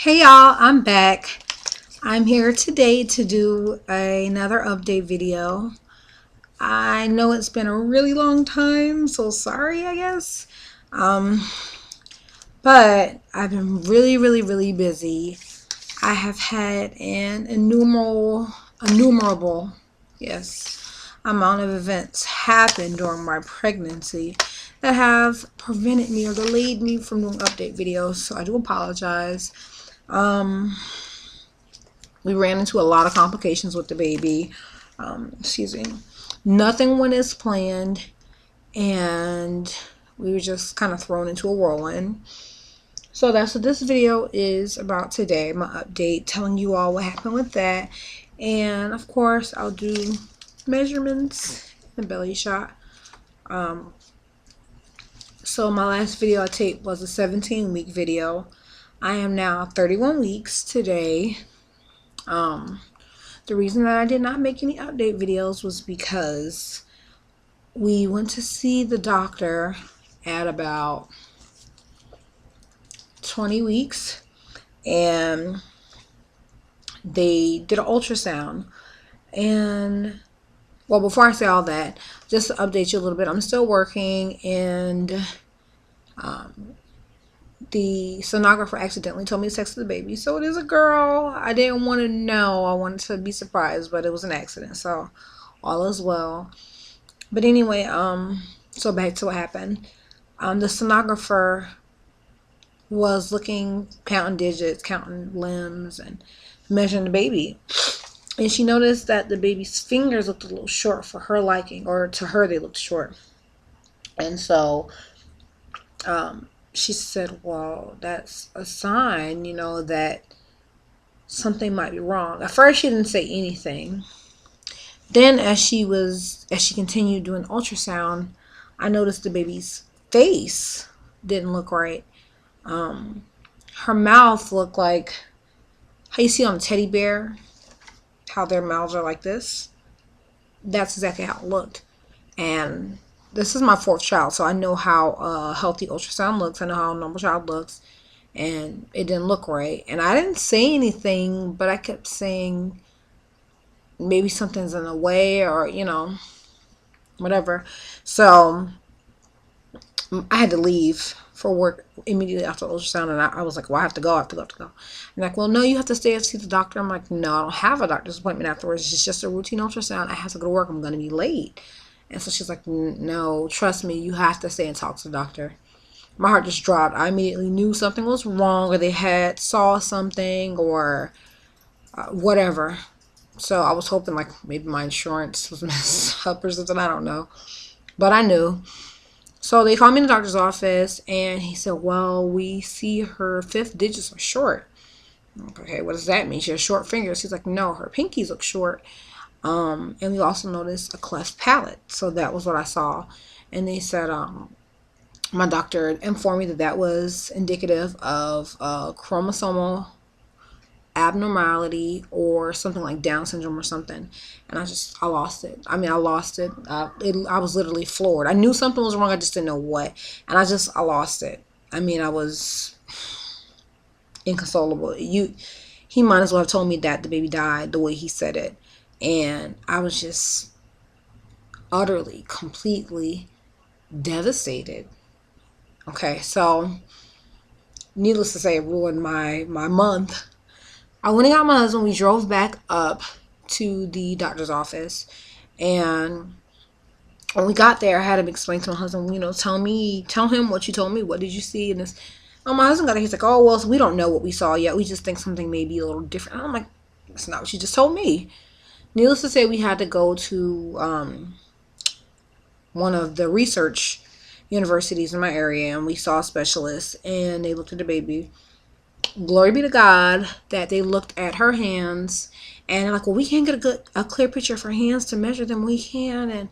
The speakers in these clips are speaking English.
Hey y'all, I'm back. I'm here today to do another update video. I know it's been a really long time, so sorry, I guess. Um, but I've been really busy. I have had an innumerable, yes, amount of events happen during my pregnancy that have prevented me or delayed me from doing update videos, so I do apologize. We ran into a lot of complications with the baby. Excuse me. Nothing went as planned, and we were just kind of thrown into a whirlwind. So that's what this video is about today. My update, telling you all what happened with that. And of course, I'll do measurements and belly shot. So my last video I taped was a 17-week video. I am now 31 weeks today. The reason that I did not make any update videos was because we went to see the doctor at about 20 weeks, and they did an ultrasound. And well, before I say all that, just to update you a little bit, I'm still working, and the sonographer accidentally told me the sex of the baby, so it is a girl. I didn't want to know. I wanted to be surprised, but it was an accident, so all is well. But anyway, so back to what happened. The sonographer was looking, counting digits, counting limbs, and measuring the baby. And she noticed that the baby's fingers looked a little short for her liking, or to her they looked short. And so she said, well, that's a sign, that something might be wrong. At first she didn't say anything. Then as she continued doing ultrasound, I noticed the baby's face didn't look right. Her mouth looked like how you see on a teddy bear, how their mouths are like this. That's exactly how it looked. And this is my fourth child, so I know how a healthy ultrasound looks. I know how a normal child looks, and it didn't look right. And I didn't say anything, but I kept saying maybe something's in the way, or whatever. So I had to leave for work immediately after the ultrasound, and I was like, well, I have to go. And like, well, no, you have to stay and see the doctor. I'm like, no, I don't have a doctor's appointment afterwards. It's just a routine ultrasound. I have to go to work. I'm going to be late. And so she's like, no, trust me, you have to stay and talk to the doctor. My heart just dropped. I immediately knew something was wrong, or they had saw something, or whatever. So I was hoping like maybe my insurance was messed up or something. I don't know. But I knew. So they called me in the doctor's office, and he said, well, we see her fifth digits are short. Okay, what does that mean? She has short fingers. He's like, no, her pinkies look short. And we also noticed a cleft palate. So that was what I saw. And they said, my doctor informed me that that was indicative of chromosomal abnormality or something like Down syndrome or something. And I lost it. I lost it. I was literally floored. I knew something was wrong. I just didn't know what. And I lost it. I was inconsolable. He might as well have told me that the baby died the way he said it. And I was just utterly, completely devastated. Okay, so needless to say, it ruined my month. I went and got my husband. We drove back up to the doctor's office, and when we got there, I had him explain to my husband, tell him what you told me. What did you see in this? My husband got there. He's like, oh, well, so we don't know what we saw yet. We just think something may be a little different. And I'm like, that's not what you just told me. Needless to say, we had to go to one of the research universities in my area, and we saw specialists, and they looked at the baby. Glory be to God that they looked at her hands, and they're like, well, we can't get a clear picture of her hands to measure them. We can. And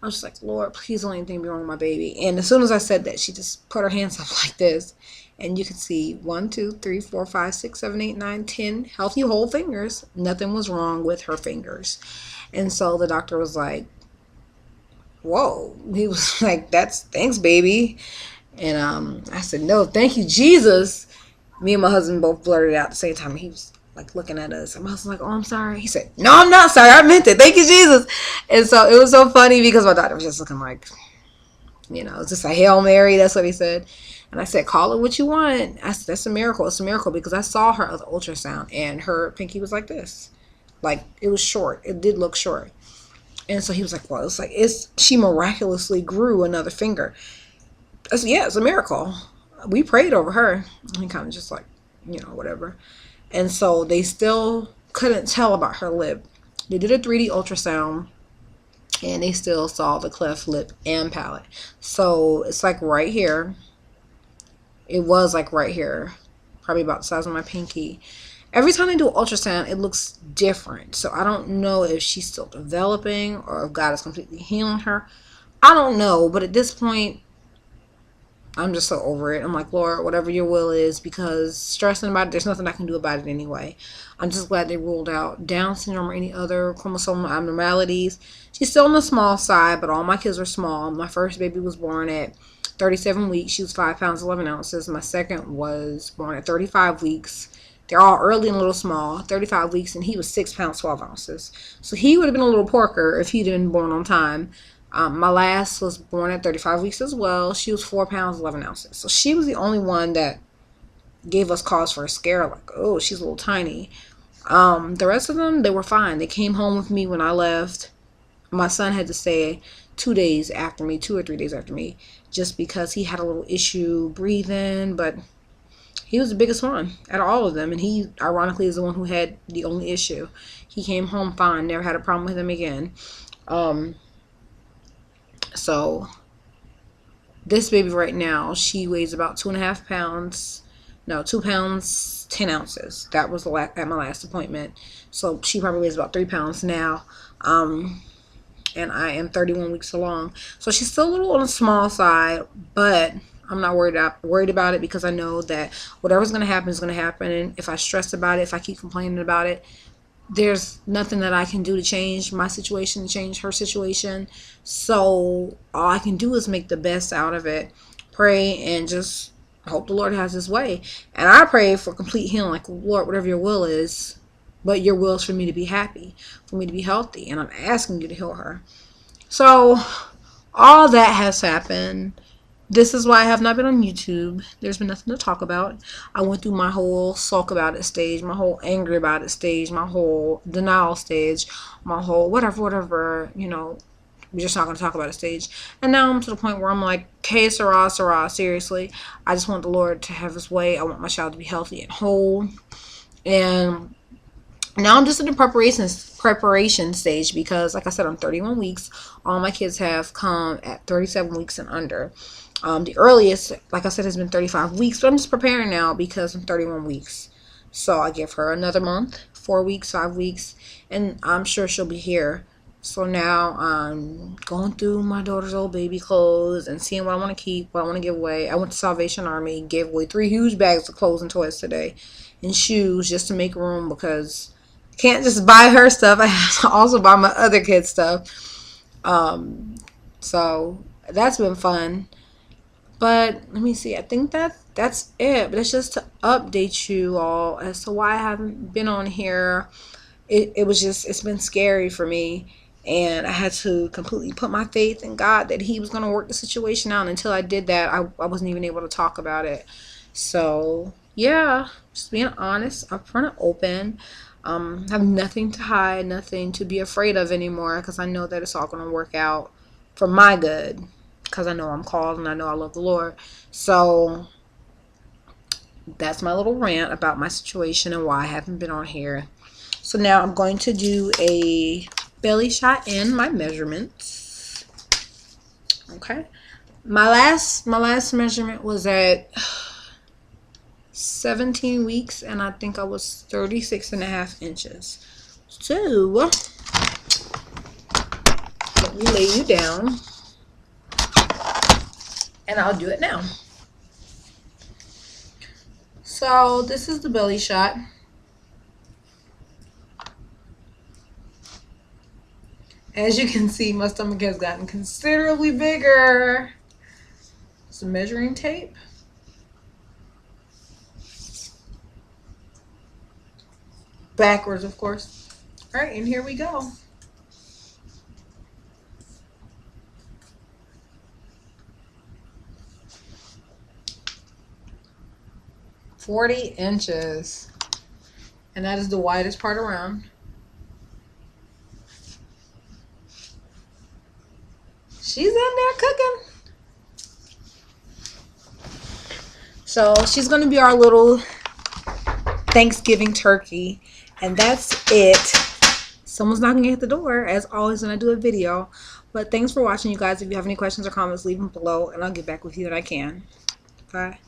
I was just like, Lord, please don't let anything be wrong with my baby. And as soon as I said that, she just put her hands up like this, and you could see 1, 2, 3, 4, 5, 6, 7, 8, 9, 10 healthy whole fingers. Nothing was wrong with her fingers. And so the doctor was like, whoa. He was like, thanks, baby. And I said, no, thank you, Jesus. Me and my husband both blurted out at the same time. He was like looking at us. And my husband's like, "Oh, I'm sorry." He said, "No, I'm not sorry. I meant it. Thank you, Jesus." And so it was so funny because my daughter was just looking like, it's just a Hail Mary. That's what he said. And I said, "Call it what you want." I said, "That's a miracle. It's a miracle," because I saw her other ultrasound and her pinky was like this. Like, it was short. It did look short. And so he was like, "Well, she miraculously grew another finger." I said, "Yeah, it's a miracle." We prayed over her. And kind of just like, whatever. And so they still couldn't tell about her lip. They did a 3D ultrasound and they still saw the cleft lip and palate. So it's like right here. It was like right here, probably about the size of my pinky. Every time they do ultrasound, it looks different. So I don't know if she's still developing or if God is completely healing her. I don't know. But at this point, I'm just so over it. I'm like, "Lord, whatever your will is," because stressing about it, there's nothing I can do about it anyway. I'm just glad they ruled out Down syndrome or any other chromosomal abnormalities. She's still on the small side, but all my kids are small. My first baby was born at 37 weeks. She was 5 pounds, 11 ounces. My second was born at 35 weeks. They're all early and a little small, 35 weeks, and he was 6 pounds, 12 ounces. So he would have been a little porker if he'd been born on time. My last was born at 35 weeks as well. She was 4 pounds, 11 ounces. So she was the only one that gave us cause for a scare. Like, oh, she's a little tiny. The rest of them, they were fine. They came home with me when I left. My son had to stay 2 days after me, 2 or 3 days after me, just because he had a little issue breathing. But he was the biggest one out of all of them. And he, ironically, is the one who had the only issue. He came home fine. Never had a problem with him again. So this baby right now, she weighs about 2.5 pounds. No, 2 pounds, 10 ounces. That was at my last appointment. So she probably weighs about 3 pounds now. And I am 31 weeks along. So she's still a little on the small side, but I'm not worried about it because I know that whatever's going to happen is going to happen. And if I stress about it, if I keep complaining about it, there's nothing that I can do to change my situation, change her situation. So all I can do is make the best out of it, pray, and just hope the Lord has his way. And I pray for complete healing, like, "Lord, whatever your will is, but your will is for me to be happy, for me to be healthy, and I'm asking you to heal her." So all that has happened. This is why I have not been on YouTube. There's been nothing to talk about. I went through my whole sulk about it stage, my whole angry about it stage, my whole denial stage, my whole whatever, we're just not going to talk about it stage. And now I'm to the point where I'm like, "Okay, Sarah, seriously. I just want the Lord to have his way. I want my child to be healthy and whole." And now I'm just in the preparation stage because, like I said, I'm 31 weeks. All my kids have come at 37 weeks and under. The earliest, like I said, has been 35 weeks, but I'm just preparing now because I'm 31 weeks. So I give her another month, 4 weeks, 5 weeks, and I'm sure she'll be here. So now I'm going through my daughter's old baby clothes and seeing what I want to keep, what I want to give away. I went to Salvation Army, gave away 3 huge bags of clothes and toys today and shoes just to make room because I can't just buy her stuff. I have to also buy my other kids' stuff. So that's been fun. But let me see. I think that's it. But it's just to update you all as to why I haven't been on here. It's been scary for me. And I had to completely put my faith in God that he was going to work the situation out. And until I did that, I wasn't even able to talk about it. So, yeah, just being honest, upfront and open. I have nothing to hide, nothing to be afraid of anymore because I know that it's all going to work out for my good. Because I know I'm called and I know I love the Lord. So that's my little rant about my situation and why I haven't been on here. So now I'm going to do a belly shot and my measurements. Okay. My last measurement was at 17 weeks and I think I was 36.5 inches. So let me lay you down. And I'll do it now. So this is the belly shot. As you can see, my stomach has gotten considerably bigger. Some measuring tape. backwards, of course. All right, and here we go. 40 inches. And that is the widest part around. She's in there cooking. So she's going to be our little Thanksgiving turkey. And that's it. Someone's knocking at the door, as always, when I do a video. But thanks for watching, you guys. If you have any questions or comments, leave them below, and I'll get back with you when I can. Bye.